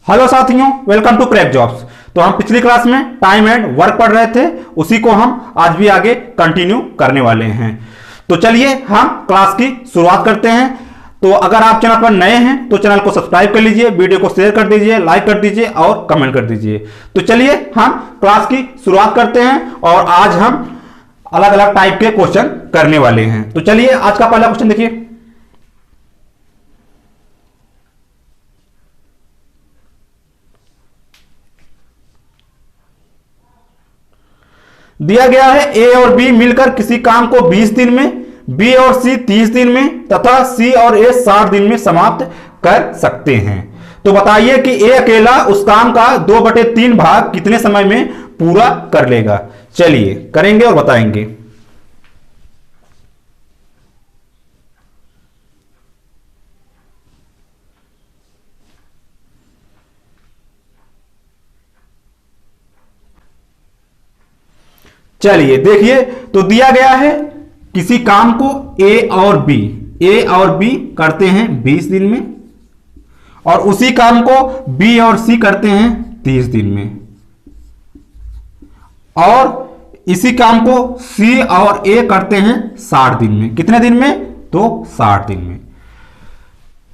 Hello साथियों, welcome to crack jobs. तो हम पिछली क्लास में टाइम एंड वर्क पढ़ रहे थे, उसी को हम आज भी आगे कंटिन्यू करने वाले हैं। तो चलिए हम क्लास की शुरुआत करते हैं। तो अगर आप चैनल पर नए हैं तो चैनल को सब्सक्राइब कर लीजिए, वीडियो को शेयर कर दीजिए, लाइक कर दीजिए और कमेंट कर दीजिए। तो चलिए हम क्लास की शुरुआत करते हैं और आज हम अलग अलग टाइप के क्वेश्चन करने वाले हैं। तो चलिए आज का पहला क्वेश्चन देखिए। दिया गया है ए और बी मिलकर किसी काम को 20 दिन में, बी और सी 30 दिन में तथा सी और ए 60 दिन में समाप्त कर सकते हैं। तो बताइए कि ए अकेला उस काम का 2/3 भाग कितने समय में पूरा कर लेगा। चलिए करेंगे और बताएंगे। चलिए देखिए, तो दिया गया है किसी काम को ए और बी करते हैं 20 दिन में और उसी काम को बी और सी करते हैं 30 दिन में, और इसी काम को सी और ए करते हैं 60 दिन में। कितने दिन में? तो 60 दिन में।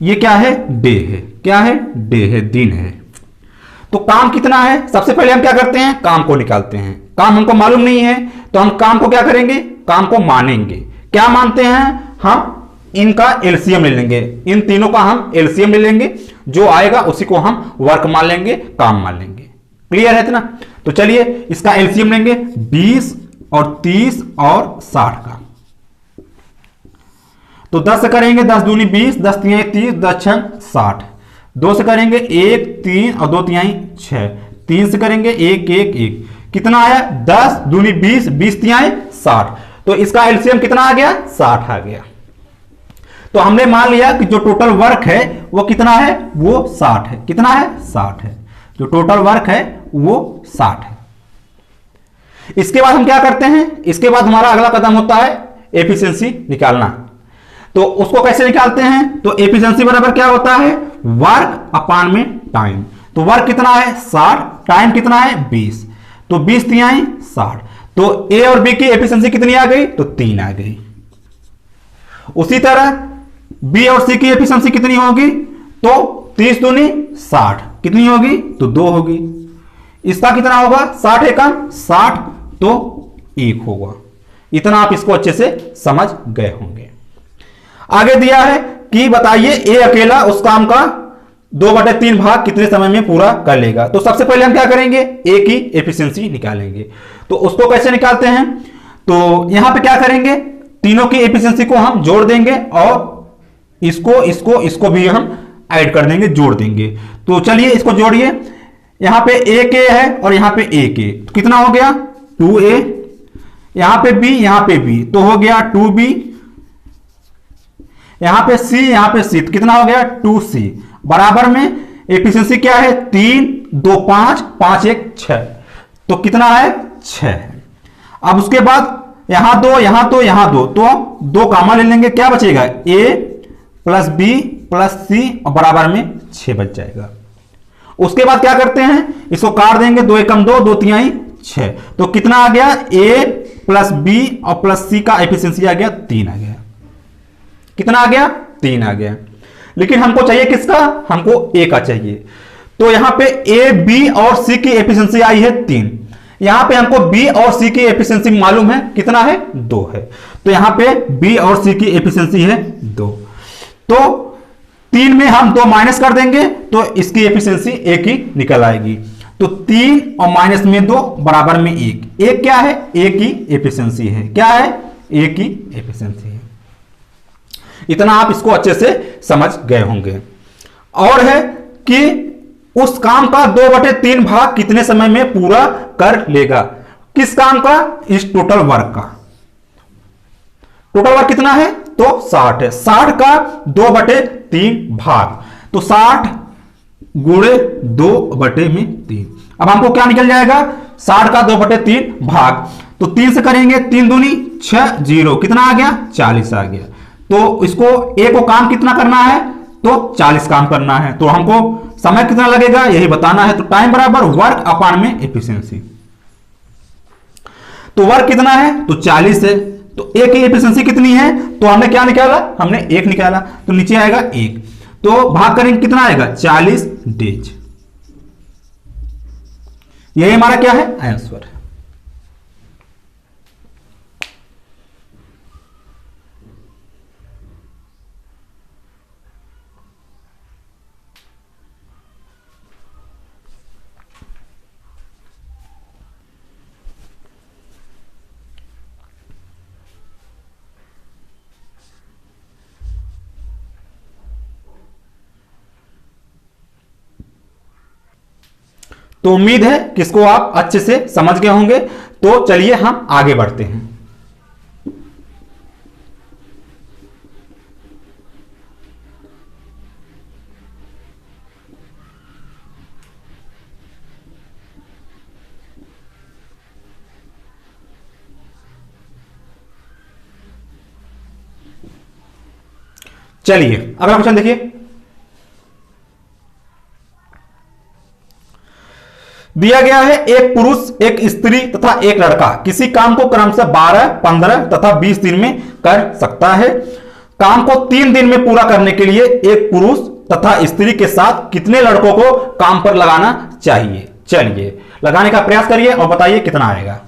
ये क्या है? डे है। क्या है? डे है, दिन है। तो काम कितना है? सबसे पहले हम क्या करते हैं? काम को निकालते हैं। काम हमको मालूम नहीं है तो हम काम को क्या करेंगे? काम को मानेंगे। क्या मानते हैं? हम इनका एलसीएम ले लेंगे, इन तीनों का हम एलसीएम ले लेंगे, जो आएगा उसी को हम वर्क मान लेंगे, काम मान लेंगे। क्लियर है इतना? तो चलिए इसका एलसीएम लेंगे 20 और 30 और 60 का। तो 10 से करेंगे 10 दूनी 20, 10 तिहाई 30, 10 छंग 60। 2 से करेंगे 1 3 और 2 तिहाई 6। 3 से करेंगे 1 1 1। कितना आया? 10 दूनी 20, 20 तिहाई 60। तो इसका एलसीएम कितना आ गया? 60 आ गया। तो हमने मान लिया कि जो टोटल वर्क है वो कितना है? वो 60 है। कितना है? 60 है। जो टोटल वर्क है वो 60 है। इसके बाद हम क्या करते हैं? इसके बाद हमारा अगला कदम होता है एफिशिएंसी निकालना। तो उसको कैसे निकालते हैं? तो एफिशिएंसी बराबर क्या होता है? वर्क अपान में टाइम। तो वर्क कितना है? 60, टाइम कितना है? 20। तो 20 तिहाई 60। तो ए और बी की एफिशिएंसी कितनी आ गई? तो 3 आ गई। उसी तरह बी और सी की एफिशिएंसी कितनी होगी? तो 30 दूनी 60। कितनी होगी? तो 2 होगी। इसका कितना होगा? 60 एकम 60, तो 1 होगा। इतना आप इसको अच्छे से समझ गए होंगे। आगे दिया है कि बताइए ए अकेला उस काम का 2/3 भाग कितने समय में पूरा कर लेगा। तो सबसे पहले हम क्या करेंगे? ए की एफिशिएंसी निकालेंगे। तो उसको कैसे निकालते हैं? तो यहां पे क्या करेंगे? तीनों की एफिशिएंसी को हम जोड़ देंगे और इसको भी हम ऐड कर देंगे, जोड़ देंगे। तो चलिए इसको जोड़िए। यहां पे ए के है और यहां पे ए के, तो कितना हो गया? 2a। यहां पे बी, तो हो गया 2b। यहां पे सी, तो कितना हो गया? 2c। बराबर में एफिशिएंसी क्या है? 3 2 5 5 1 6। तो कितना है? 6। अब उसके बाद यहां 2 तो 2 कामा ले लेंगे। क्या बचेगा? a प्लस बी प्लस सी और बराबर में 6 बच जाएगा। उसके बाद क्या करते हैं? इसको काट देंगे। 2 एकम 2, 2 तिहाई 6। तो कितना आ गया? a प्लस बी और प्लस सी का एफिशिएंसी आ गया 3 आ गया। कितना आ गया? 3 आ गया। लेकिन हमको चाहिए किसका? हमको ए का चाहिए। तो यहां पे ए बी और सी की एफिशिएंसी आई है 3। यहां पे हमको बी और सी की एफिशिएंसी मालूम है, कितना है? 2 है। तो यहां पे बी और सी की एफिशिएंसी है 2। तो 3 में हम 2 माइनस कर देंगे तो इसकी एफिशिएंसी ए की निकल आएगी। तो 3 और माइनस में 2 बराबर में 1। एक क्या है? ए की एफिशिएंसी है। क्या है? ए की एफिशिएंसी है। इतना आप इसको अच्छे से समझ गए होंगे। और है कि उस काम का 2/3 भाग कितने समय में पूरा कर लेगा। किस काम का? इस टोटल वर्क का। टोटल वर्क कितना है? तो 60 है। 60 का 2/3 भाग, तो 60 गुणे 2/3। अब हमको क्या निकल जाएगा? 60 का 2/3 भाग। तो 3 से करेंगे 3 दूनी 6 0। कितना आ गया? 40 आ गया। तो इसको ए को काम कितना करना है? तो 40 काम करना है, तो हमको समय कितना लगेगा यही बताना है। तो टाइम बराबर वर्क अपान में एफिशिएंसी। तो वर्क कितना है तो 40 है, तो ए की एफिशिएंसी कितनी है तो हमने क्या निकाला, हमने 1 निकाला, तो नीचे आएगा 1, तो भाग करेंगे कितना आएगा 40 डेज। यही हमारा क्या है आंसर। तो उम्मीद है कि इसको आप अच्छे से समझ गए होंगे। तो चलिए हम आगे बढ़ते हैं। चलिए अगला क्वेश्चन देखिए। दिया गया है एक पुरुष, एक स्त्री तथा एक लड़का किसी काम को क्रमशः 12, 15 तथा 20 दिन में कर सकता है। काम को 3 दिन में पूरा करने के लिए एक पुरुष तथा स्त्री के साथ कितने लड़कों को काम पर लगाना चाहिए। चलिए लगाने का प्रयास करिए और बताइए कितना आएगा।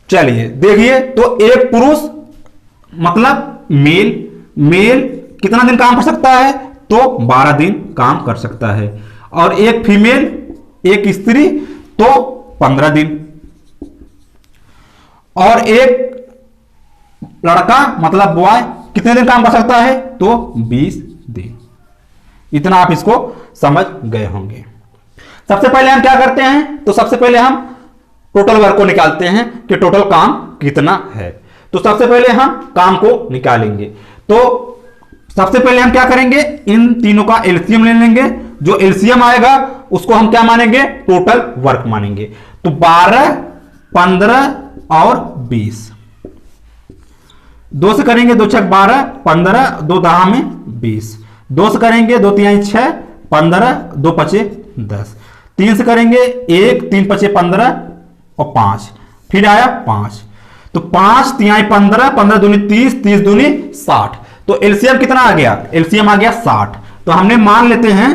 चलिए देखिए, तो एक पुरुष मतलब मेल कितना दिन काम कर सकता है तो 12 दिन काम कर सकता है, और एक फीमेल एक स्त्री तो 15 दिन, और एक लड़का मतलब बॉय कितने दिन काम कर सकता है तो 20 दिन। इतना आप इसको समझ गए होंगे। सबसे पहले हम क्या करते हैं, तो सबसे पहले हम टोटल वर्क को निकालते हैं कि टोटल काम कितना है। तो सबसे पहले हम काम को निकालेंगे। तो सबसे पहले हम क्या करेंगे, इन तीनों का एलसीएम ले लेंगे। जो एलसीएम आएगा उसको हम क्या मानेंगे, टोटल वर्क मानेंगे। तो 12, 15 और 20, 2 से करेंगे 2 छक 12, 15, 2 दहा में 20, 2 से करेंगे 2 तिहाई 6, 15, 2 पचे 10, 3 से करेंगे 1, 3 पचे 15 और 5, फिर आया 5, तो 5 तिहाई 15, 15 दूनी 30, 30 दूनी 60। तो एलसीएम कितना आ गया, एलसीएम आ गया 60। तो हमने मान लेते हैं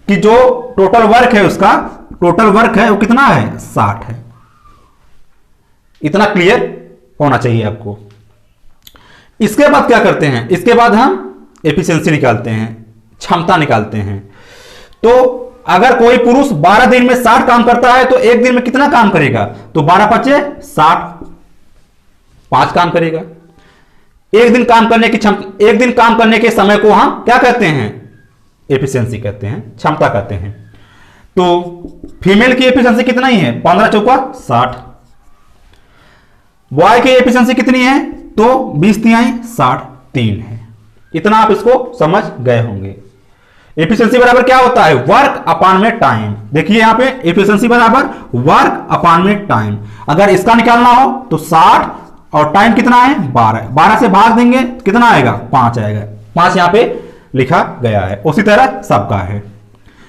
कि जो टोटल वर्क है उसका टोटल वर्क है वो कितना है 60 है। इतना क्लियर होना चाहिए आपको। इसके बाद क्या करते हैं, इसके बाद हम एफिशिएंसी निकालते हैं, क्षमता निकालते हैं। तो अगर कोई पुरुष 12 दिन में 60 काम करता है तो एक दिन में कितना काम करेगा, तो 12 पचे 60, 5 काम करेगा। एक दिन काम करने की क्षमता, एक दिन काम करने के समय को हम क्या कहते हैं, एफिशिएंसी कहते हैं, क्षमता कहते हैं। तो फीमेल की एफिशिएंसी कितना ही है, 15 चौका 60। बॉय की एफिशिएंसी कितनी है तो 20 तिहाई 63 है। इतना आप इसको समझ गए होंगे। एफिशिएंसी बराबर क्या होता है, वर्क अपान में टाइम। देखिए यहां पे एफिशिएंसी बराबर वर्क अपान में टाइम। अगर इसका निकालना हो तो 60 और टाइम कितना है 12, 12 से भाग देंगे कितना आएगा 5 आएगा, 5 यहां पे लिखा गया है। उसी तरह सबका है।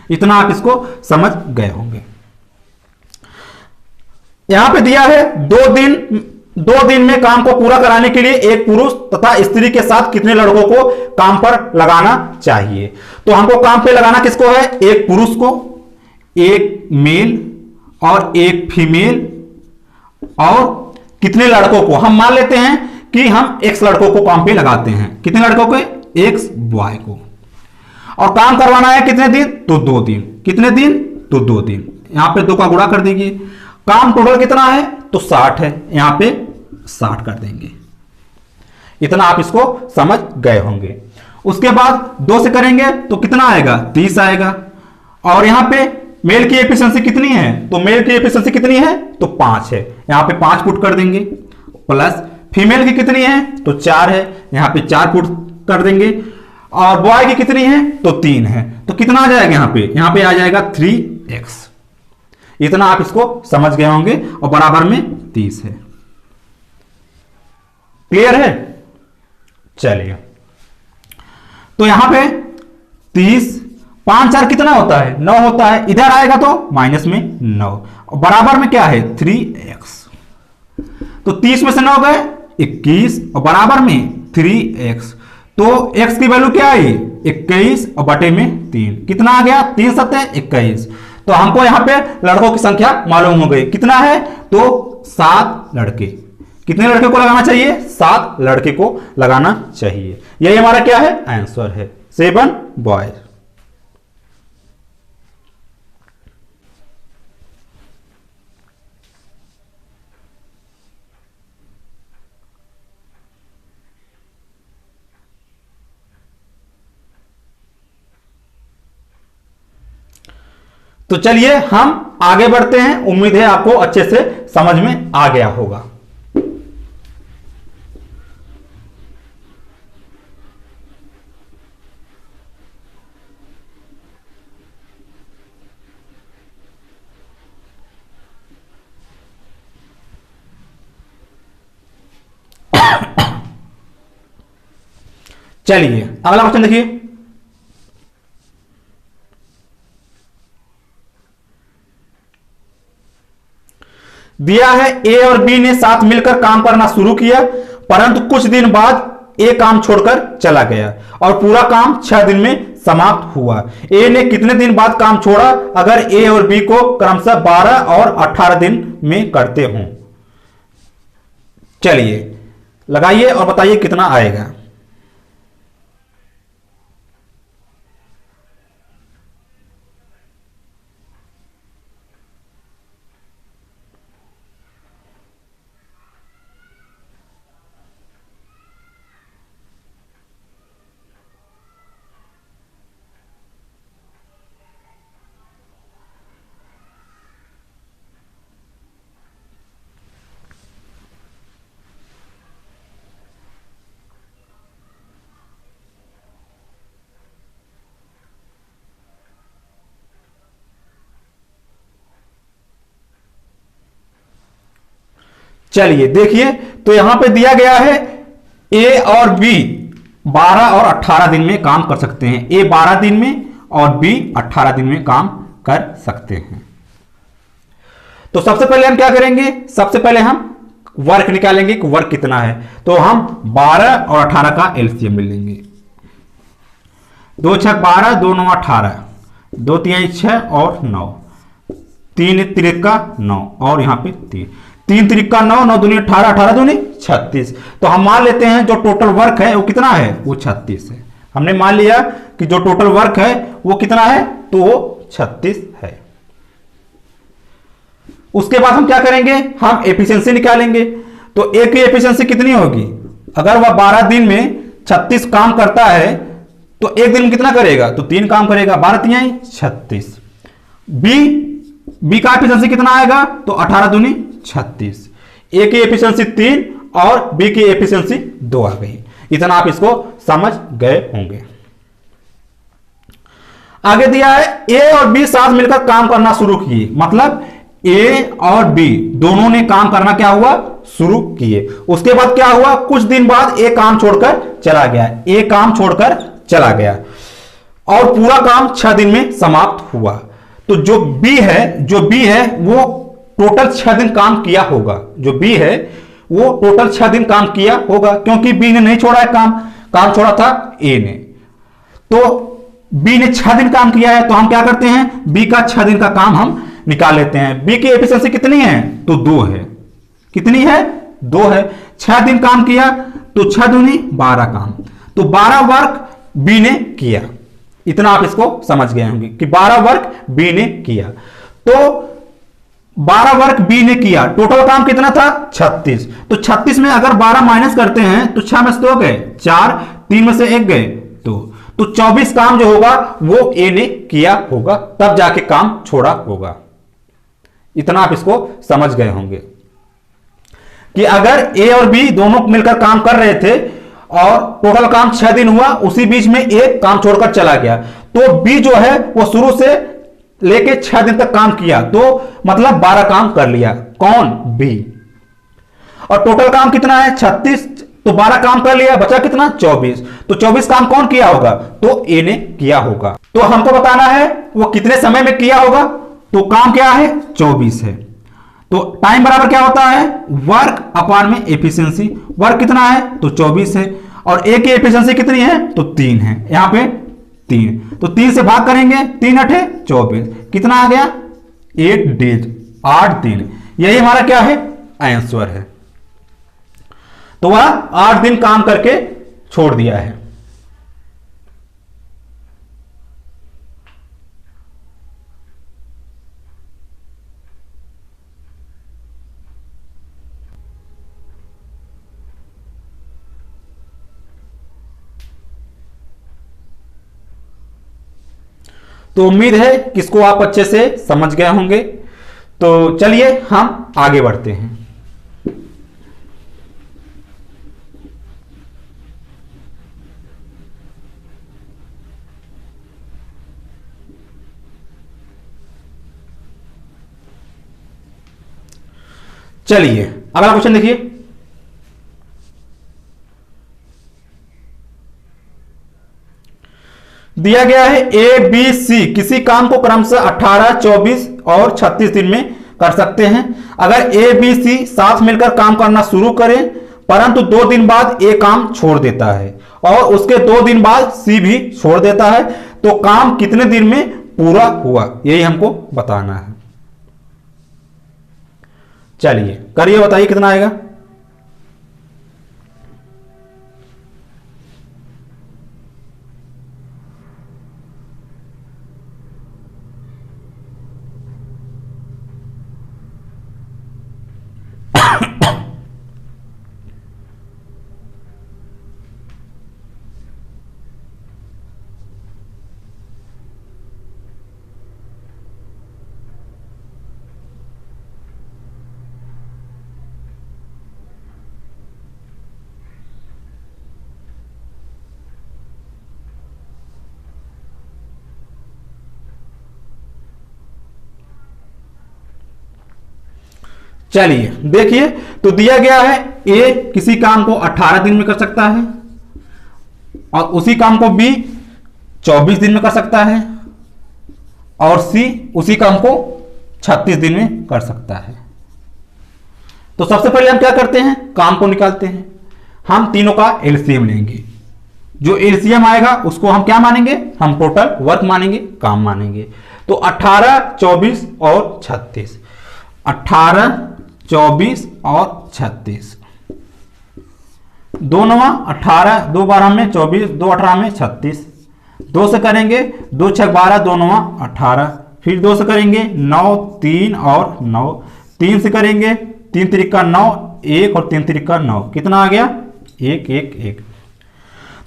इतना आप इसको समझ गए होंगे। यहां पे दिया है 2 दिन में काम को पूरा कराने के लिए एक पुरुष तथा स्त्री के साथ कितने लड़कों को काम पर लगाना चाहिए। तो हमको काम पे लगाना किसको है, एक पुरुष को, एक मेल और एक फीमेल, और कितने लड़कों को हम मान लेते हैं कि हम x लड़कों को काम पे लगाते हैं। कितने लड़कों को, x बॉय को। और काम करवाना है कितने दिन, तो 2 दिन। कितने दिन, तो 2 दिन। यहां पे 2 का गुणा कर दीजिए। काम टोटल कितना है तो 60 है, यहां पे 60 कर देंगे। इतना आप इसको समझ गए होंगे। उसके बाद 2 से करेंगे तो कितना आएगा 30 आएगा, और यहां पे मेल की एफिशिएंसी कितनी है, तो मेल की एफिशिएंसी कितनी है, तो 5 है, यहां पे 5 पुट कर देंगे, प्लस फीमेल की कितनी है, तो 4 है, यहां पे 4 पुट कर देंगे, और बॉय की कितनी है, तो 3 है, तो कितना आ जाएगा यहां पे आ जाएगा 3x। इतना आप इसको समझ गए होंगे, और बराबर में 30 है। क्लियर है? चलिए, तो यहां पे 30, 5 4 कितना होता है, 9 होता है, इधर आएगा तो माइनस में 9, और बराबर में क्या है 3x। तो 30 में से 9 गए 21, और बराबर में 3x। तो x की वैल्यू क्या आई 21 और बटे में 3, कितना आ गया 3 7 21। तो हमको यहां पे लड़कों की संख्या मालूम हो गई, कितना है, तो 7 लड़के। कितने लड़के को लगाना चाहिए, 7 लड़के को लगाना चाहिए। यही हमारा क्या है, आंसर है 7 बॉयज। तो चलिए हम आगे बढ़ते हैं, उम्मीद है आपको अच्छे से समझ में आ गया होगा। चलिए अगला क्वेश्चन देखिए, दिया है ए और बी ने साथ मिलकर काम करना शुरू किया, परंतु कुछ दिन बाद ए काम छोड़कर चला गया और पूरा काम 6 दिन में समाप्त हुआ। ए ने कितने दिन बाद काम छोड़ा अगर ए और बी को क्रमशः 12 और 18 दिन में करते हों? चलिए लगाइए और बताइए कितना आएगा। चलिए देखिए, तो यहां पे दिया गया है ए और बी 12 और 18 दिन में काम कर सकते हैं। ए 12 दिन में और बी 18 दिन में काम कर सकते हैं। तो सबसे पहले हम क्या करेंगे, सबसे पहले हम वर्क निकालेंगे कि वर्क कितना है। तो हम 12 और 18 का एलसीएम ले लेंगे। 2 6 12, 2 9 18, 2 3 6 और 9, 3 3 का 9 और यहां पे 3 3 का 9, 9 दूनी 18, 18 दूनी 36। तो हम मान लेते हैं जो टोटल वर्क है वो कितना है, वो 36 है। हमने मान लिया कि जो टोटल वर्क है वो कितना है, तो वो 36 है। उसके बाद हम क्या करेंगे, हम एफिशिएंसी निकालेंगे। तो ए की एफिशिएंसी कितनी होगी, अगर वह 12 दिन में 36 काम करता है तो एक दिन में कितना करेगा, तो 3 काम करेगा, 12 3 36। बी का एफिशिएंसी कितना आएगा, तो 18 दूनी 36। ए की एफिशिएंसी 3 और बी की एफिशिएंसी 2 आ गई। इतना आप इसको समझ गए होंगे। आगे दिया है ए और बी साथ मिलकर काम करना शुरू किए, मतलब ए और बी दोनों ने काम करना क्या हुआ, शुरू किए। उसके बाद क्या हुआ, कुछ दिन बाद ए काम छोड़कर चला गया, ए काम छोड़कर चला गया और पूरा काम 6 दिन में समाप्त हुआ। तो जो बी है वो टोटल 6 दिन काम किया होगा। जो बी है वो टोटल 6 दिन काम किया होगा, क्योंकि बी ने नहीं छोड़ा है काम छोड़ा था ए ने। तो बी ने 6 दिन काम किया है, तो हम क्या करते हैं, बी का 6 दिन का काम हम निकाल लेते हैं। बी की एफिशिएंसी कितनी है, तो 2 है। कितनी है, 2 है। 6 दिन काम किया तो 6 दूनी 12 काम, तो 12 वर्क बी ने किया। इतना आप इसको समझ गए होंगे कि 12 वर्क बी ने किया। तो 12 वर्क बी ने किया, टोटल काम कितना था 36। तो 36 में अगर 12 माइनस करते हैं तो 6 में से 2 गए, 4, 3 में से 1 गए, तो 24 काम जो होगा वो ए ने किया होगा, तब जाके काम छोड़ा होगा। इतना आप इसको समझ गए होंगे कि अगर ए और बी दोनों मिलकर काम कर रहे थे और टोटल काम 6 दिन हुआ, उसी बीच में ए काम छोड़कर चला गया, तो बी जो है वो शुरू से लेके 6 दिन तक काम किया, तो मतलब 12 काम कर लिया। कौन? बी। और टोटल काम कितना है? 36, तो 12 काम कर लिया, बचा कितना? 24। तो 24 काम कौन किया होगा? तो ए ने किया होगा। तो हमको बताना है वो कितने समय में किया होगा। तो काम क्या है? 24 है। तो टाइम बराबर क्या होता है? वर्क अपॉन में एफिशिएंसी। वर्क कितना है? तो 24 है, और ए की एफिशिएंसी कितनी है? तो 3 है, यहां पे 3। तो 3 से भाग करेंगे, 3 8 24, कितना आ गया? 8 डेज, 8 दिन। यही हमारा क्या है? आंसर है। तो वह 8 दिन काम करके छोड़ दिया है। तो उम्मीद है कि इसको आप अच्छे से समझ गए होंगे। तो चलिए हम आगे बढ़ते हैं। चलिए अगला क्वेश्चन देखिए। दिया गया है ए बी सी किसी काम को क्रमशः 18, 24 और 36 दिन में कर सकते हैं। अगर ए बी सी साथ मिलकर काम करना शुरू करें, परंतु 2 दिन बाद ए काम छोड़ देता है और उसके 2 दिन बाद सी भी छोड़ देता है, तो काम कितने दिन में पूरा हुआ, यही हमको बताना है। चलिए करिए, बताइए कितना आएगा। चलिए देखिए, तो दिया गया है ए किसी काम को 18 दिन में कर सकता है और उसी काम को बी 24 दिन में कर सकता है और सी उसी काम को 36 दिन में कर सकता है। तो सबसे पहले हम क्या करते हैं? काम को निकालते हैं। हम तीनों का एलसीएम लेंगे। जो एलसीएम आएगा उसको हम क्या मानेंगे? हम टोटल वर्क मानेंगे, काम मानेंगे। तो 18, 24 और 36, 18, 24 और 36, 2 9 18, 2 12 में 24, 2 18 में 36, 2 से करेंगे 2 6 12, 2 9 18, फिर 2 से करेंगे 9 3 और 9, 3 से करेंगे 3 3 9, 1 और 3 3 9, कितना आ गया? 1 1 1।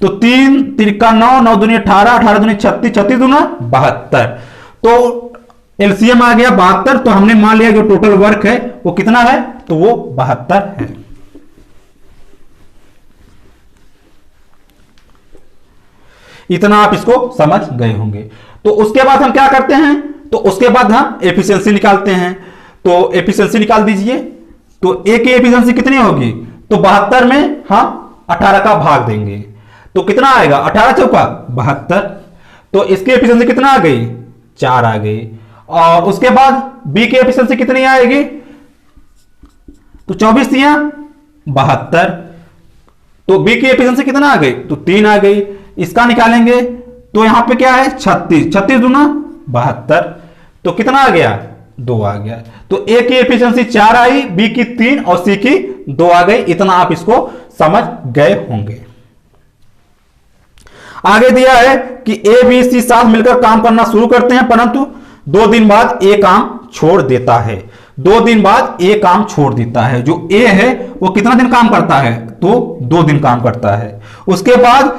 तो 3 3 9, 9 दूनी 18, 18 दूनी 36, 36 दूना 72। तो एलसीएम आ गया 72। तो हमने मान लिया जो टोटल वर्क है वो कितना है? तो वो 72 है। इतना आप इसको समझ गए होंगे। तो उसके बाद हम क्या करते हैं? तो उसके बाद हम एफिशिएंसी निकालते हैं। तो एफिशिएंसी निकाल दीजिए। तो ए की एफिशिएंसी कितनी होगी? तो 72 में हम 18 का भाग देंगे, तो कितना आएगा? 18 चौका 72। तो इसकी एफिशिएंसी कितना आ गई? 4 आ गई। और उसके बाद बी की एफिशिएंसी कितनी आएगी? तो 24 दिया 72। तो बी की एफिशिएंसी कितना आ गई? तो 3 आ गई। इसका निकालेंगे तो यहां पे क्या है? 36, 36 दूना 72। तो कितना आ गया? 2 आ गया। तो ए की एफिशिएंसी 4 आई, बी की 3 और सी की 2 आ गई। इतना आप इसको समझ गए होंगे। आगे दिया है कि ए बी सी साथ मिलकर काम करना शुरू करते हैं, परंतु 2 दिन बाद ए काम छोड़ देता है। 2 दिन बाद ए काम छोड़ देता है। जो ए है वो कितना दिन काम करता है? तो 2 दिन काम करता है। उसके बाद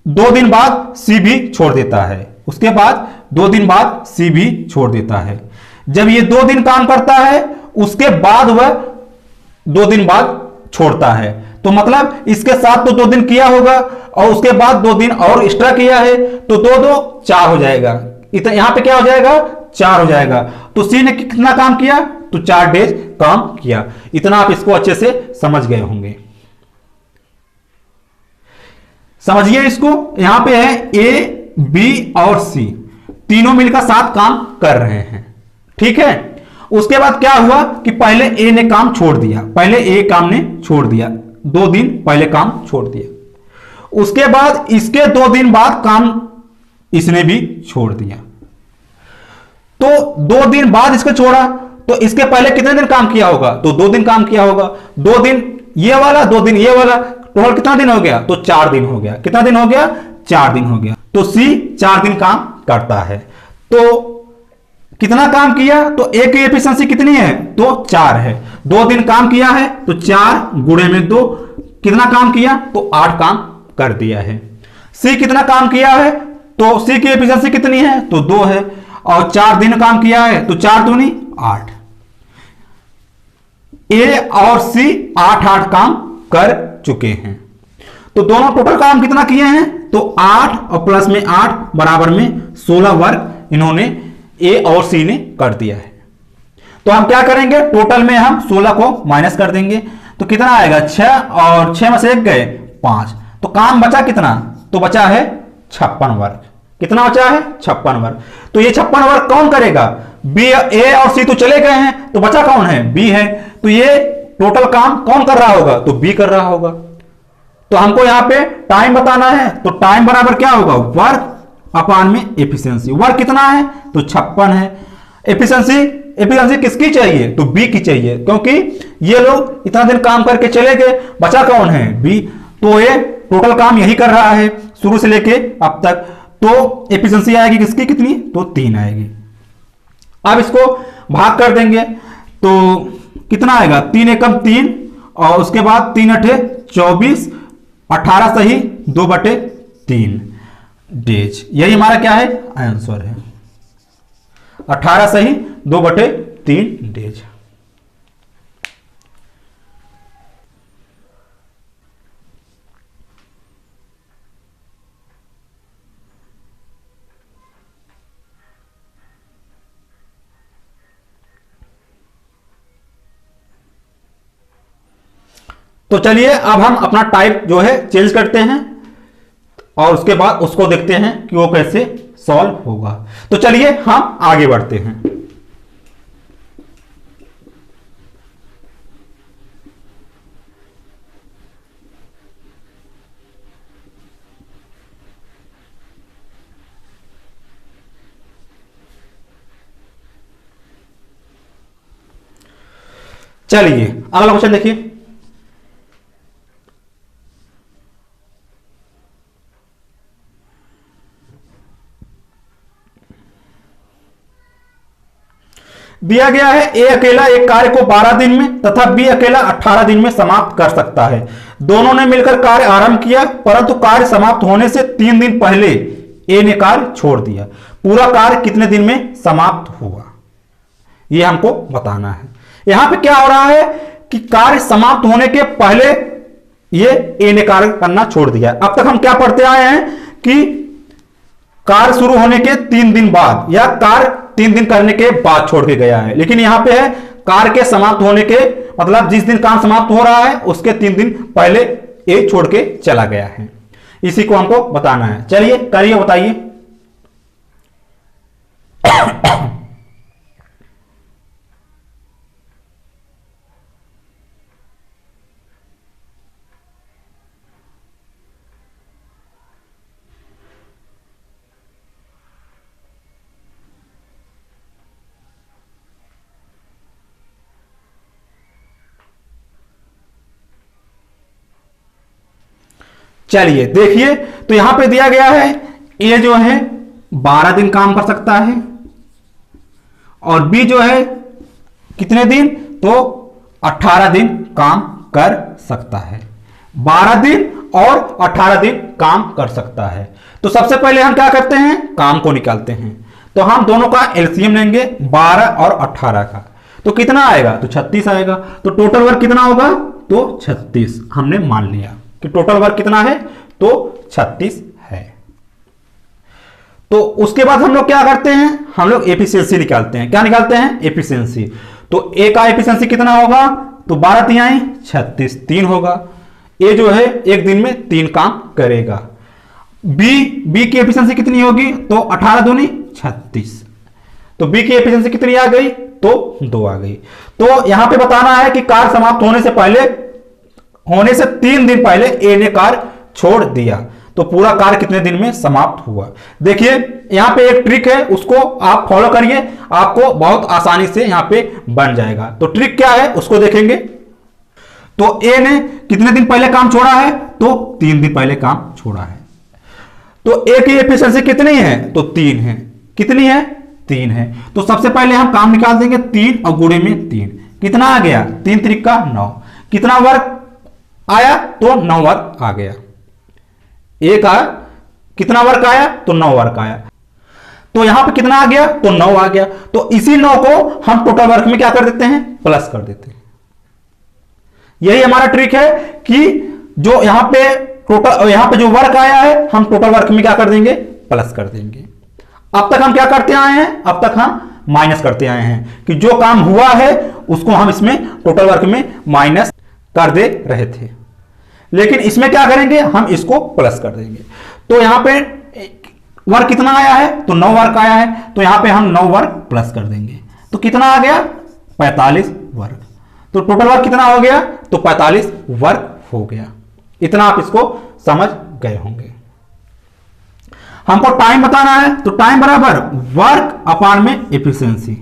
2 दिन बाद सी भी छोड़ देता है, उसके बाद 2 दिन बाद सी भी छोड़ देता है। जब ये 2 दिन काम करता है उसके बाद वह 2 दिन बाद छोड़ता है, तो मतलब इसके साथ तो 2 दिन किया होगा और उसके बाद 2 दिन और एक्स्ट्रा किया है, तो 2 2 4 हो जाएगा। इतना यहां पे क्या हो जाएगा, 4 हो जाएगा। तो सी ने कितना काम किया, तो 4 डेज काम किया। इतना आप इसको अच्छे से समझ गए होंगे। समझिए इसको, यहां पे है ए बी और सी तीनों मिलकर साथ काम कर रहे हैं, ठीक है। उसके बाद क्या हुआ कि पहले ए ने काम छोड़ दिया, पहले ए काम ने छोड़ दिया, 2 दिन पहले काम छोड़ दिया। उसके बाद इसके 2 दिन बाद काम इसने भी छोड़ दिया। तो 2 दिन बाद इसको छोड़ा, तो इसके पहले कितने दिन काम किया होगा, तो 2 दिन काम किया होगा। 2 दिन ये वाला, 2 दिन ये वाला, टोटल कितना दिन हो गया, तो 4 दिन हो गया। कितना दिन हो गया, 4 दिन हो गया। तो सी 4 दिन काम करता है। तो कितना काम किया, तो ए की एफिशिएंसी कितनी है, तो 4 है। 2 दिन काम किया है तो 4 गुणे में 2, कितना काम किया, तो 8 काम कर दिया है। सी कितना काम किया है, तो सी की एफिशिएंसी कितनी है, तो 2 है, और 4 दिन काम किया है तो 4 दूनी 8। ए और सी 8 काम कर चुके हैं। तो दोनों टोटल काम कितना किए हैं, तो 8 और प्लस में 8 बराबर में 16 वर्क इन्होंने ए और सी ने कर दिया है। तो हम क्या करेंगे, टोटल में हम 16 को माइनस कर देंगे, तो कितना आएगा, 6 और 6 में से 1 गए 5। तो काम बचा कितना, तो बचा है 56 वर्क। कितना बचा है, 56 वर्क। तो ये 56 वर्क कौन करेगा, बी, ए और सी तो चले गए हैं, तो बचा कौन है, बी है। तो ये टोटल काम कौन कर रहा होगा, तो बी कर रहा होगा। तो हमको यहां पे टाइम बताना है, तो टाइम बराबर क्या होगा, वर्क अपान में एफिशिएंसी। वर्क कितना है, तो 56 है। एफिशिएंसी किसकी चाहिए, तो बी की चाहिए, क्योंकि ये लोग इतना दिन काम करके चले गए, बचा कौन है, बी। तो ये टोटल काम यही कर रहा है शुरू से लेके अब तक। तो एफिशिएंसी आएगी किसकी, कितनी, तो 3 आएगी। अब इसको भाग कर देंगे तो कितना आएगा, 3 एकम 3 और उसके बाद 3 अठे 24, 18 सही 2/3 डेज। यही हमारा क्या है, आंसर है 18 सही 2/3 डेज। तो चलिए अब हम अपना टाइप जो है चेंज करते हैं और उसके बाद उसको देखते हैं कि वो कैसे सॉल्व होगा। तो चलिए हम आगे बढ़ते हैं। चलिए अगला क्वेश्चन देखिए। दिया गया है ए अकेला एक कार्य को 12 दिन में तथा बी अकेला 18 दिन में समाप्त कर सकता है। दोनों ने मिलकर कार्य आरंभ किया, परंतु कार्य समाप्त होने से 3 दिन पहले ए ने कार्य छोड़ दिया। पूरा कार्य कितने दिन में समाप्त होगा, यह हमको बताना है। यहां पे क्या हो रहा है कि कार्य समाप्त होने के पहले ये ए ने कार्य करना छोड़ दिया। अब तक हम क्या पढ़ते आए हैं कि कार्य शुरू होने के 3 दिन बाद या कार्य 3 दिन करने के बाद छोड़ के गया है, लेकिन यहां पे है कार्य के समाप्त होने के मतलब जिस दिन काम समाप्त हो रहा है उसके 3 दिन पहले ए छोड़ के चला गया है। इसी को हमको बताना है। चलिए करिए, बताइए। चलिए देखिए, तो यहां पे दिया गया है ए जो है 12 दिन काम कर सकता है और बी जो है कितने दिन, तो 18 दिन काम कर सकता है। 12 दिन और 18 दिन काम कर सकता है। तो सबसे पहले हम क्या करते हैं, काम को निकालते हैं। तो हम दोनों का एलसीएम लेंगे 12 और 18 का, तो कितना आएगा, तो 36 आएगा। तो टोटल वर्क कितना होगा, तो 36 हमने मान लिया कि टोटल वर्क कितना है, तो 36 है। तो उसके बाद हम लोग क्या करते हैं, हम लोग एफिशिएंसी निकालते हैं। क्या निकालते हैं, एफिशिएंसी। तो ए का एफिशिएंसी कितना होगा, तो 12 तिहाई 36, 3 होगा। ए जो है एक दिन में 3 काम करेगा। बी की एफिशिएंसी कितनी होगी, तो 18 दूनी 36। तो बी की एफिशिएंसी कितनी आ गई, तो 2 आ गई। तो यहां पे बताना है कि कार्य समाप्त होने से 3 दिन पहले ए ने कार्य छोड़ दिया। तो पूरा कार्य कितने दिन में समाप्त हुआ। देखिए यहां पे एक ट्रिक है, उसको आप फॉलो करिए, आपको बहुत आसानी से यहां पे बन जाएगा। तो ट्रिक क्या है उसको देखेंगे। तो ए ने कितने दिन पहले काम छोड़ा है, तो 3 दिन पहले काम छोड़ा है। तो ए की एफिशिएंसी कितनी है, तो 3 है। कितनी है, 3 है। तो सबसे पहले हम काम निकाल देंगे, 3 और गुणे में 3 कितना आ गया, 3 त्रिका 9। कितना वर्क आया, तो 9 वर्क आ गया। ए का कितना वर्क आया, तो 9 वर्क आया। तो यहां पे कितना आ गया, तो 9 आ गया। तो इसी 9 को हम टोटल वर्क में क्या कर देते हैं, प्लस कर देते हैं। यही हमारा ट्रिक है कि जो यहां पे जो वर्क आया है हम टोटल वर्क में क्या कर देंगे, प्लस कर देंगे। अब तक हम क्या करते आए हैं, अब तक हम माइनस करते आए हैं कि जो काम हुआ है उसको हम इसमें टोटल वर्क में माइनस कर दे रहे थे, लेकिन इसमें क्या करेंगे, हम इसको प्लस कर देंगे। तो यहां पे वर्क कितना आया है, तो 9 वर्क आया है। तो यहां पे हम 9 वर्क प्लस कर देंगे। तो कितना आ गया, 45 वर्क। तो टोटल वर्क कितना हो गया, तो 45 वर्क हो गया। इतना आप इसको समझ गए होंगे। हमको टाइम बताना है, तो टाइम बराबर वर्क अपान में एफिशिएंसी।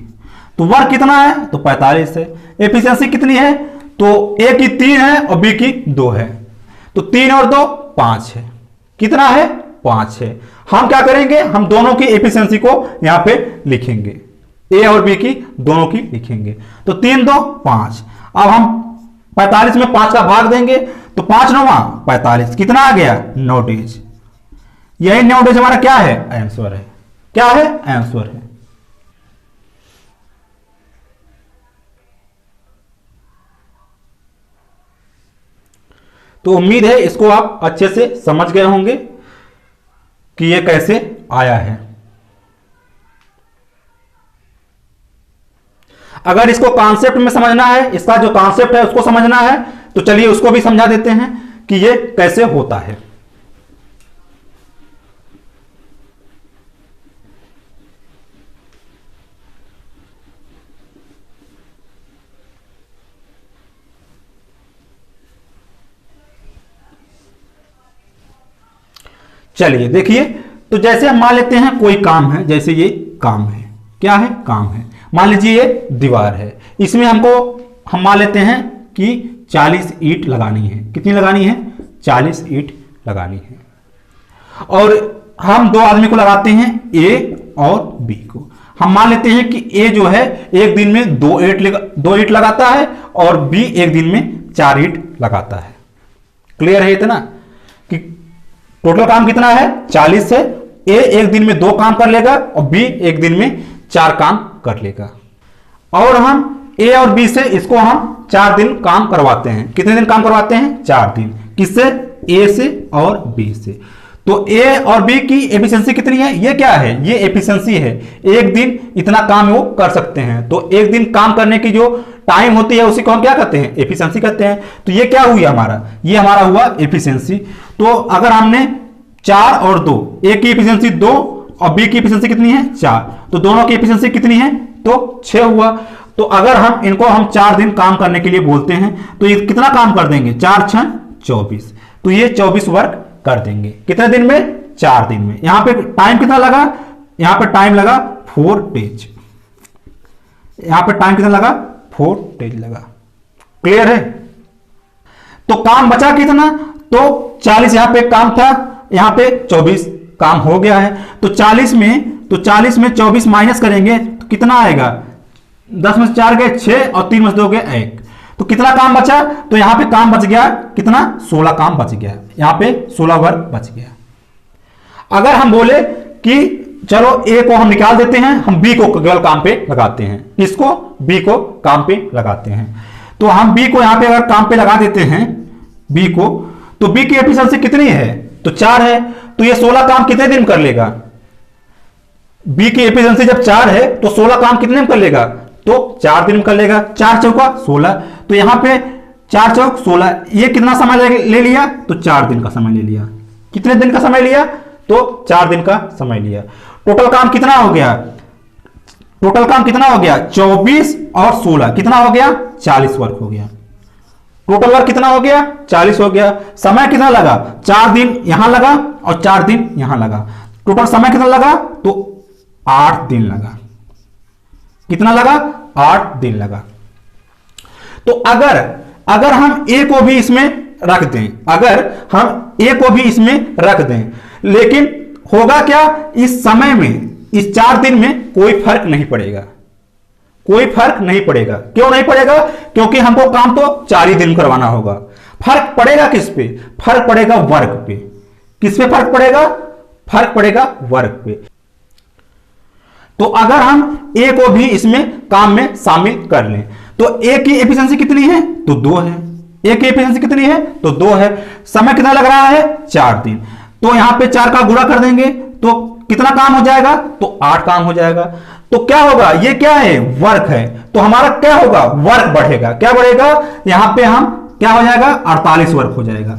तो वर्क कितना है, तो 45 है। एफिशिएंसी कितनी है, तो ए की 3 है और बी की 2 है। तो 3 और 2 5 है। कितना है, 5 है। हम क्या करेंगे, हम दोनों की एफिशिएंसी को यहां पे लिखेंगे, ए और बी की दोनों की लिखेंगे। तो 3 2 5। अब हम 45 में 5 का भाग देंगे, तो 5 9 45 कितना आ गया, 9 डेज। यही 9 डेज हमारा क्या है, आंसर है। क्या है, आंसर है। तो उम्मीद है इसको आप अच्छे से समझ गए होंगे कि ये कैसे आया है। अगर इसको कॉन्सेप्ट में समझना है, इसका जो कॉन्सेप्ट है उसको समझना है, तो चलिए उसको भी समझा देते हैं कि ये कैसे होता है। चलिए देखिए, तो जैसे हम मान लेते हैं कोई काम है, जैसे ये काम है, क्या है, काम है। मान लीजिए ये दीवार है, इसमें हम मान लेते हैं कि 40 ईंट लगानी है। कितनी लगानी है, 40 ईंट लगानी है। और हम 2 आदमी को लगाते हैं, ए और बी को। हम मान लेते हैं कि ए जो है एक दिन में 2 ईंट लगाता है और बी एक दिन में 4 ईंट लगाता है। क्लियर है इतना कि टोटल काम कितना है, 40 है। ए एक दिन में 2 काम कर लेगा और बी एक दिन में 4 काम कर लेगा। और हम ए और बी से इसको हम 4 दिन काम करवाते हैं। कितने दिन काम करवाते हैं, 4 दिन। किससे, ए से और बी से। तो ए और बी की एफिशिएंसी कितनी है, ये क्या है, ये एफिशिएंसी है। एक दिन इतना काम वो कर सकते हैं। तो एक दिन काम करने की जो टाइम होती है उसी को हम क्या कहते हैं, एफिशिएंसी कहते हैं। तो ये क्या हुई हमारा, ये हमारा हुआ एफिशिएंसी। तो अगर हमने 4 और 2, ए की एफिशिएंसी 2 और बी की एफिशिएंसी कितनी है, 4, तो दोनों की एफिशिएंसी कितनी है, तो 6 हुआ। तो अगर हम 4 दिन काम करने के लिए बोलते हैं तो ये कितना काम कर देंगे, 4 6 24। तो ये 24 वर्क कर देंगे। कितने दिन में, 4 दिन में। यहां पे टाइम कितना लगा, यहां पे टाइम लगा 4 डेज। यहां पे टाइम कितना लगा, 4 डेज लगा। क्लियर है। तो काम बचा कितना, तो 40 यहां पे काम था, यहां पे 24 काम हो गया है। तो 40 में 24 माइनस करेंगे तो कितना आएगा, 10 में से 4 गए 6 और 3 में से 2 गए 1। तो कितना काम बचा, तो यहां पे काम बच गया कितना, 16 काम बच गया, यहां पे 16 वर्क बच गया। अगर हम बोले कि चलो ए को हम निकाल देते हैं, हम बी को केवल काम पे लगाते हैं, इसको बी को काम पे लगाते हैं, तो हम बी को यहां पे अगर काम पे लगा देते हैं बी को, तो बी की एफिशिएंसी कितनी है, तो 4 है, तो ये 16 काम कितने दिन कर लेगा, बी की एफिशिएंसी जब 4 है तो 16 काम कितने में कर लेगा, तो 4 दिन में कर लेगा, 4 चौका 16, तो यहां पे 4 चौक 16, ये कितना समय ले लिया, तो 4 दिन का समय ले लिया। कितने दिन का समय लिया, तो 4 दिन का समय लिया। टोटल काम कितना हो गया, टोटल काम कितना हो गया, 24 और 16 कितना हो गया, 40 वर्क हो गया। टोटल वर्क कितना हो गया, 40 हो गया। समय कितना लगा, 4 दिन यहां लगा और 4 दिन यहां लगा, टोटल समय कितना लगा, तो 8 दिन लगा। कितना लगा, 8 दिन लगा। तो अगर हम ए को भी इसमें रख दें, अगर हम ए को भी इसमें रख दें, लेकिन होगा क्या, इस समय में, इस 4 दिन में कोई फर्क नहीं पड़ेगा, कोई फर्क नहीं पड़ेगा। क्यों नहीं पड़ेगा, क्योंकि हमको काम तो 4 ही दिन करवाना होगा। फर्क पड़ेगा किस पे, फर्क पड़ेगा वर्क पे। किस पे फर्क पड़ेगा, फर्क पड़ेगा वर्क पे। तो अगर हम ए को भी इसमें काम में शामिल कर लें, तो ए की एफिशिएंसी कितनी है, तो 2 है। ए की एफिशिएंसी कितनी है, तो 2 है। समय कितना लग रहा है, 4 दिन, तो यहां पे 4 का गुणा कर देंगे तो कितना काम हो जाएगा, तो 8 काम हो जाएगा। तो क्या होगा, ये क्या है, वर्क है, तो हमारा क्या होगा, वर्क बढ़ेगा। क्या बढ़ेगा, यहां पे हम क्या हो जाएगा, 48 वर्क हो जाएगा।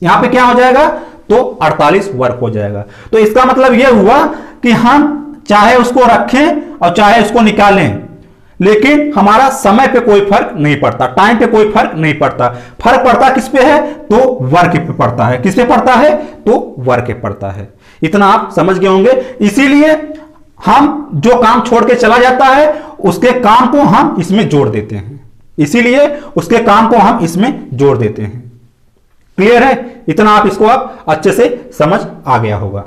यहां पे क्या हो जाएगा, तो 48 वर्क हो जाएगा। तो इसका मतलब यह हुआ कि हम चाहे उसको रखें और चाहे उसको निकालें, लेकिन हमारा समय पे कोई फर्क नहीं पड़ता, टाइम पे कोई फर्क नहीं पड़ता। फर्क पड़ता किस पे है, तो वर्क पे पड़ता है। किस पे पड़ता है, तो वर्क पे पड़ता है। इतना आप समझ गए होंगे। इसीलिए हम जो काम छोड़ के चला जाता है उसके काम को हम इसमें जोड़ देते हैं, इसीलिए उसके काम को हम इसमें जोड़ देते हैं। क्लियर है, इतना आप इसको आप अच्छे से समझ आ गया होगा।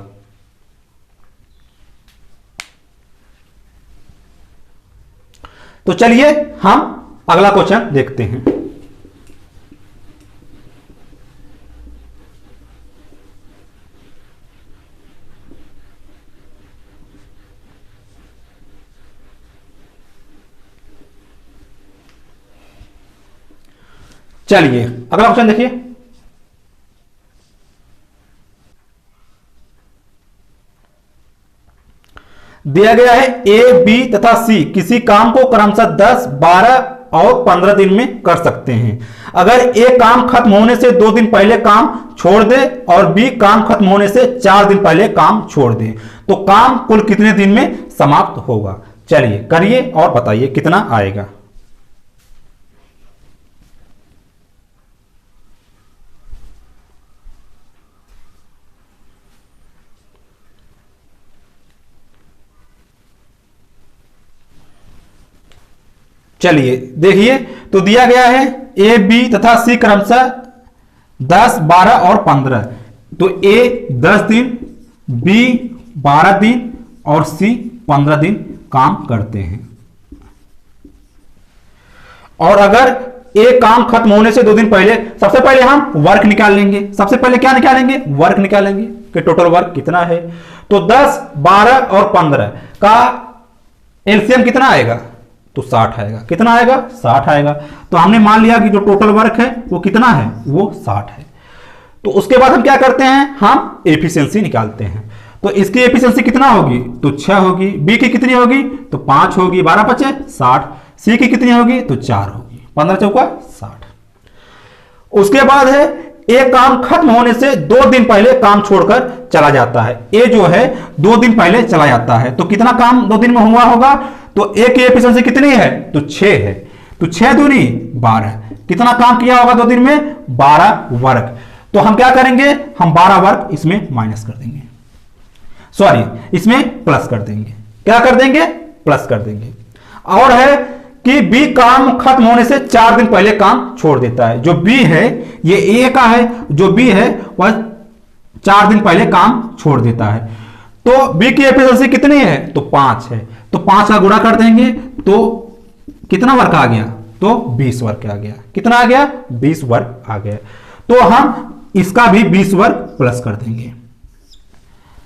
तो चलिए हम अगला क्वेश्चन देखते हैं। चलिए अगला क्वेश्चन देखिए। दिया गया है ए, बी तथा सी किसी काम को क्रमशः 10, 12 और 15 दिन में कर सकते हैं। अगर ए काम खत्म होने से 2 दिन पहले काम छोड़ दे और बी काम खत्म होने से 4 दिन पहले काम छोड़ दे, तो काम कुल कितने दिन में समाप्त होगा। चलिए करिए और बताइए कितना आएगा। चलिए देखिए, तो दिया गया है ए, बी तथा सी क्रमशः 10, 12 और 15। तो ए 10 दिन, बी 12 दिन और सी 15 दिन काम करते हैं। और अगर ए काम खत्म होने से 2 दिन पहले, सबसे पहले हम वर्क निकाल लेंगे। सबसे पहले क्या निकालेंगे, वर्क निकालेंगे कि टोटल वर्क कितना है। तो 10, 12 और 15 का एलसीएम कितना आएगा, तो 60 आएगा। कितना आएगा, 60 आएगा। तो हमने मान लिया कि जो टोटल वर्क है वो कितना है, वो 60 है। तो उसके बाद हम क्या करते हैं, हम एफिशिएंसी निकालते हैं। तो इसकी एफिशिएंसी कितना होगी, तो 6 होगी। बी की कितनी होगी, तो 5 होगी, 12 5 60। सी की कितनी होगी, तो 4 होगी, 15 चौका 60। उसके बाद है ए काम खत्म होने से 2 दिन पहले काम छोड़कर चला जाता है। ए जो है 2 दिन पहले चला जाता है, तो कितना काम 2 दिन में हुआ होगा, तो ए की एफिशिएंसी कितनी है, तो 6 है। तो 6 दूनी 12, कितना काम किया होगा 2 दिन में, 12 वर्क। तो हम क्या करेंगे, हम 12 वर्क इसमें माइनस कर देंगे, सॉरी इसमें प्लस कर देंगे। क्या कर देंगे, प्लस कर देंगे। और है कि बी काम खत्म होने से 4 दिन पहले काम छोड़ देता है। जो बी है ये ए का है, जो बी है वह 4 दिन पहले काम छोड़ देता है। तो बी की एफिशिएंसी कितनी है, तो 5 है। तो 5 का गुणा कर देंगे तो कितना वर्क आ गया, तो 20 वर्ग आ गया। कितना आ गया? 20 वर्ग आ गया। तो हम इसका भी 20 वर्ग प्लस कर देंगे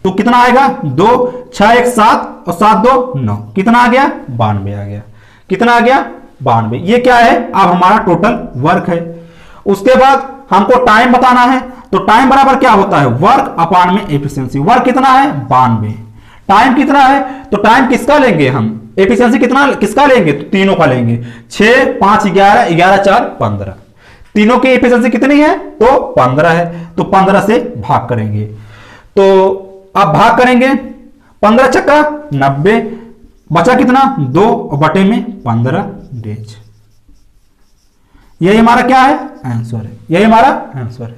तो कितना आएगा? 2 6 1 7 और 7 2 9, कितना आ गया? 92 आ गया। कितना आ गया? 92। ये क्या है? अब हमारा टोटल वर्क है। उसके बाद हमको टाइम बताना है, तो टाइम बराबर क्या होता है? वर्क अपान में एफिशिएंसी। वर्क कितना है? 92। टाइम कितना है? तो टाइम किसका लेंगे हम? एफिशिएंसी कितना किसका लेंगे? तो तीनों का लेंगे। 6 5 11 11 4 15, तीनों की एफिशिएंसी कितनी है? तो 15 है। तो 15 से भाग करेंगे, तो अब भाग करेंगे 15 छक्का 90, बचा कितना? 2 और बटे में 15 डेज। यही हमारा क्या है? आंसर है। यही हमारा आंसर है।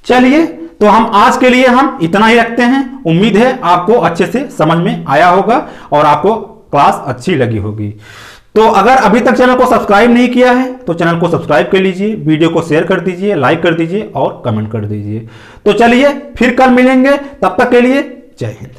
चलिए, तो हम आज के लिए हम इतना ही रखते हैं। उम्मीद है आपको अच्छे से समझ में आया होगा और आपको क्लास अच्छी लगी होगी। तो अगर अभी तक चैनल को सब्सक्राइब नहीं किया है तो चैनल को सब्सक्राइब कर लीजिए, वीडियो को शेयर कर दीजिए, लाइक कर दीजिए और कमेंट कर दीजिए। तो चलिए फिर कल मिलेंगे, तब तक के लिए जय हिंद।